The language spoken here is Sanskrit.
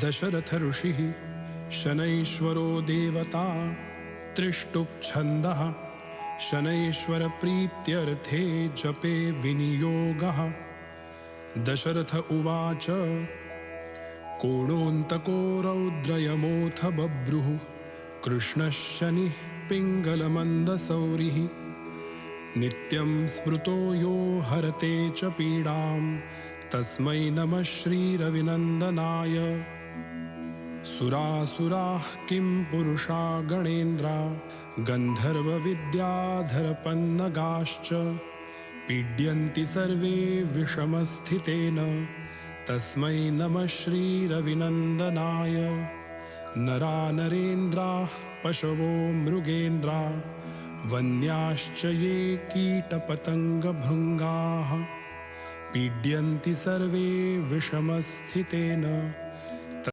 दशरथ ऋषिः शनैश्वरो देवता त्रिष्टुप्छन्दः शनैश्वरप्रीत्यर्थे जपे विनियोगः। दशरथ उवाच कोणोऽन्तको रौद्रयमोऽथ बभ्रुः कृष्णः शनिः पिङ्गलमन्दसौरिः नित्यं स्मृतो यो हरते च पीडां तस्मै नमः श्रीरविनन्दनाय। सुरासुराः किं पुरुषा गणेन्द्रा गन्धर्वविद्याधरपन्नगाश्च पीड्यन्ति सर्वे विषमस्थितेन तस्मै नमः श्रीरविनन्दनाय। नरा नरेन्द्राः पशवो मृगेन्द्रा वन्याश्च ये कीटपतङ्गभृङ्गाः पीड्यन्ति सर्वे विषमस्थितेन